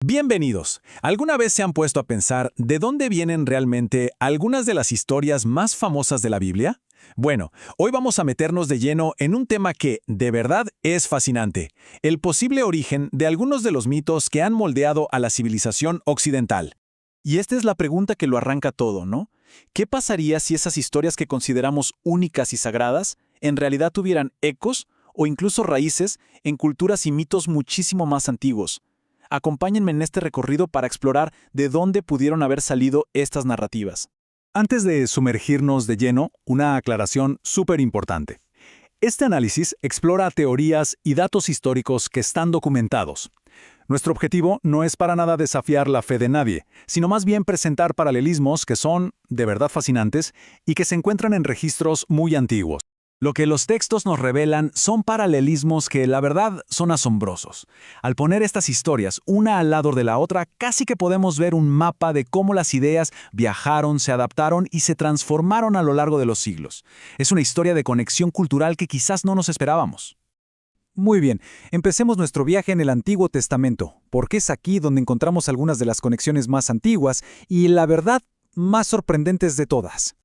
Bienvenidos. ¿Alguna vez se han puesto a pensar de dónde vienen realmente algunas de las historias más famosas de la Biblia? Bueno, hoy vamos a meternos de lleno en un tema que, de verdad, es fascinante: el posible origen de algunos de los mitos que han moldeado a la civilización occidental. Y esta es la pregunta que lo arranca todo, ¿no? ¿Qué pasaría si esas historias que consideramos únicas y sagradas en realidad tuvieran ecos o incluso raíces en culturas y mitos muchísimo más antiguos? Acompáñenme en este recorrido para explorar de dónde pudieron haber salido estas narrativas. Antes de sumergirnos de lleno, una aclaración súper importante. Este análisis explora teorías y datos históricos que están documentados. Nuestro objetivo no es para nada desafiar la fe de nadie, sino más bien presentar paralelismos que son, de verdad, fascinantes y que se encuentran en registros muy antiguos. Lo que los textos nos revelan son paralelismos que, la verdad, son asombrosos. Al poner estas historias una al lado de la otra, casi que podemos ver un mapa de cómo las ideas viajaron, se adaptaron y se transformaron a lo largo de los siglos. Es una historia de conexión cultural que quizás no nos esperábamos. Muy bien, empecemos nuestro viaje en el Antiguo Testamento, porque es aquí donde encontramos algunas de las conexiones más antiguas y, la verdad, más sorprendentes de todas.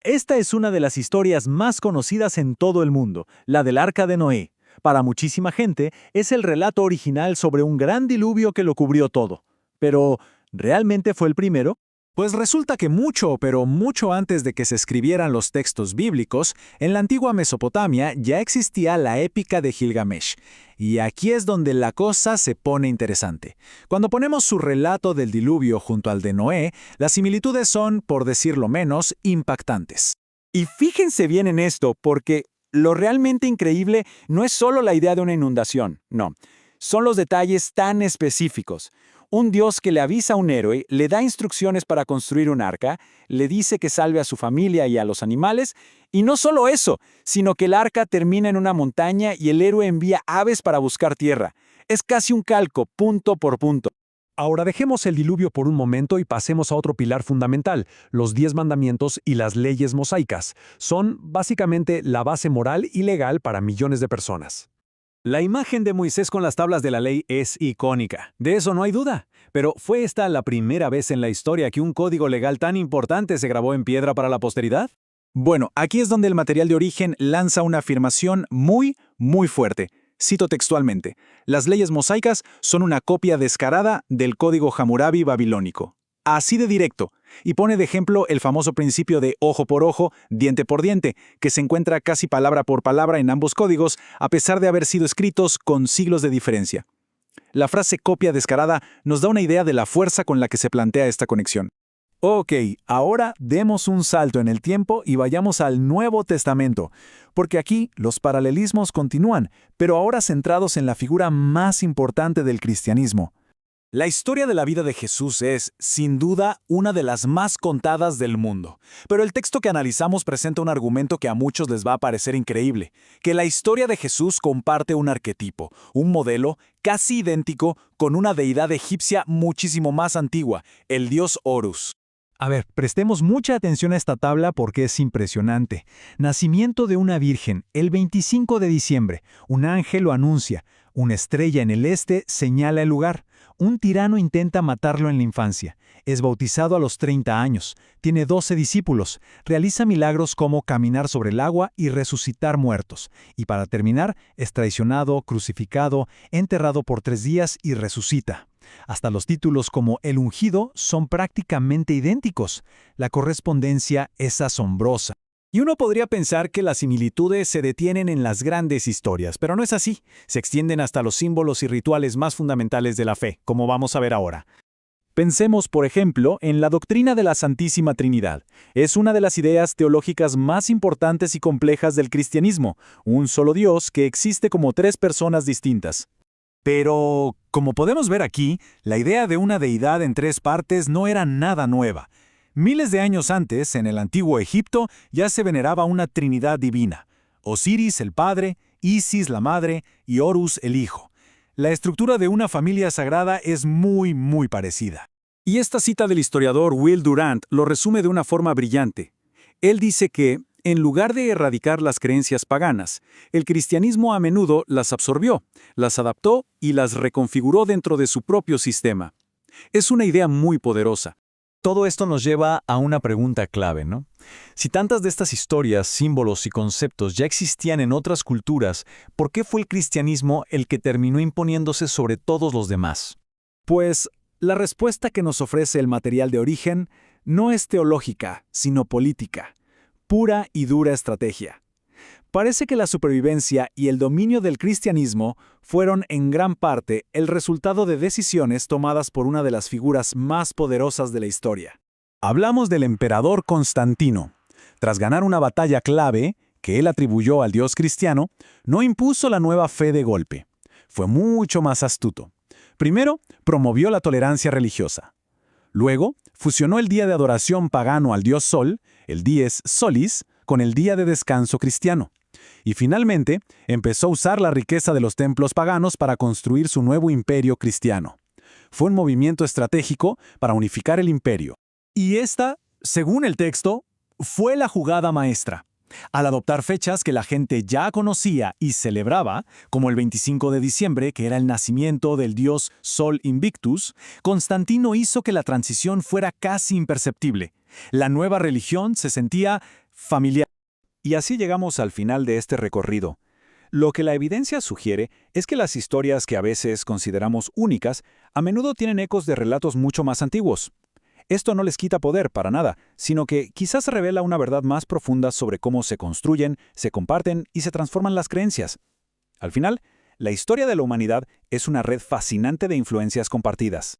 Esta es una de las historias más conocidas en todo el mundo, la del Arca de Noé. Para muchísima gente, es el relato original sobre un gran diluvio que lo cubrió todo. Pero, ¿realmente fue el primero? Pues resulta que mucho, pero mucho antes de que se escribieran los textos bíblicos, en la antigua Mesopotamia ya existía la épica de Gilgamesh. Y aquí es donde la cosa se pone interesante. Cuando ponemos su relato del diluvio junto al de Noé, las similitudes son, por decirlo menos, impactantes. Y fíjense bien en esto, porque lo realmente increíble no es solo la idea de una inundación, no. Son los detalles tan específicos. Un Dios que le avisa a un héroe, le da instrucciones para construir un arca, le dice que salve a su familia y a los animales, y no solo eso, sino que el arca termina en una montaña y el héroe envía aves para buscar tierra. Es casi un calco, punto por punto. Ahora dejemos el diluvio por un momento y pasemos a otro pilar fundamental, los 10 mandamientos y las leyes mosaicas. Son básicamente la base moral y legal para millones de personas. La imagen de Moisés con las tablas de la ley es icónica, de eso no hay duda. Pero ¿fue esta la primera vez en la historia que un código legal tan importante se grabó en piedra para la posteridad? Bueno, aquí es donde el material de origen lanza una afirmación muy fuerte. Cito textualmente: las leyes mosaicas son una copia descarada del código Hammurabi babilónico. Así de directo. Y pone de ejemplo el famoso principio de ojo por ojo, diente por diente, que se encuentra casi palabra por palabra en ambos códigos, a pesar de haber sido escritos con siglos de diferencia. La frase copia descarada nos da una idea de la fuerza con la que se plantea esta conexión. Ok, ahora demos un salto en el tiempo y vayamos al Nuevo Testamento, porque aquí los paralelismos continúan, pero ahora centrados en la figura más importante del cristianismo. La historia de la vida de Jesús es, sin duda, una de las más contadas del mundo. Pero el texto que analizamos presenta un argumento que a muchos les va a parecer increíble: que la historia de Jesús comparte un arquetipo, un modelo casi idéntico con una deidad egipcia muchísimo más antigua, el dios Horus. A ver, prestemos mucha atención a esta tabla porque es impresionante. Nacimiento de una virgen, el 25 de diciembre. Un ángel lo anuncia. Una estrella en el este señala el lugar. Un tirano intenta matarlo en la infancia. Es bautizado a los 30 años. Tiene 12 discípulos. Realiza milagros como caminar sobre el agua y resucitar muertos. Y para terminar, es traicionado, crucificado, enterrado por 3 días y resucita. Hasta los títulos como El Ungido son prácticamente idénticos. La correspondencia es asombrosa. Y uno podría pensar que las similitudes se detienen en las grandes historias, pero no es así. Se extienden hasta los símbolos y rituales más fundamentales de la fe, como vamos a ver ahora. Pensemos, por ejemplo, en la doctrina de la Santísima Trinidad. Es una de las ideas teológicas más importantes y complejas del cristianismo, un solo Dios que existe como 3 personas distintas. Pero, como podemos ver aquí, la idea de una deidad en 3 partes no era nada nueva. Miles de años antes, en el antiguo Egipto, ya se veneraba una trinidad divina: Osiris el padre, Isis la madre y Horus el hijo. La estructura de una familia sagrada es muy parecida. Y esta cita del historiador Will Durant lo resume de una forma brillante. Él dice que, en lugar de erradicar las creencias paganas, el cristianismo a menudo las absorbió, las adaptó y las reconfiguró dentro de su propio sistema. Es una idea muy poderosa. Todo esto nos lleva a una pregunta clave, ¿no? Si tantas de estas historias, símbolos y conceptos ya existían en otras culturas, ¿por qué fue el cristianismo el que terminó imponiéndose sobre todos los demás? Pues la respuesta que nos ofrece el material de origen no es teológica, sino política. Pura y dura estrategia. Parece que la supervivencia y el dominio del cristianismo fueron en gran parte el resultado de decisiones tomadas por una de las figuras más poderosas de la historia. Hablamos del emperador Constantino. Tras ganar una batalla clave, que él atribuyó al dios cristiano, no impuso la nueva fe de golpe. Fue mucho más astuto. Primero, promovió la tolerancia religiosa. Luego, fusionó el día de adoración pagano al dios Sol, el dies Solis, con el día de descanso cristiano. Y finalmente, empezó a usar la riqueza de los templos paganos para construir su nuevo imperio cristiano. Fue un movimiento estratégico para unificar el imperio. Y esta, según el texto, fue la jugada maestra. Al adoptar fechas que la gente ya conocía y celebraba, como el 25 de diciembre, que era el nacimiento del dios Sol Invictus, Constantino hizo que la transición fuera casi imperceptible. La nueva religión se sentía familiar. Y así llegamos al final de este recorrido. Lo que la evidencia sugiere es que las historias que a veces consideramos únicas, a menudo tienen ecos de relatos mucho más antiguos. Esto no les quita poder para nada, sino que quizás revela una verdad más profunda sobre cómo se construyen, se comparten y se transforman las creencias. Al final, la historia de la humanidad es una red fascinante de influencias compartidas.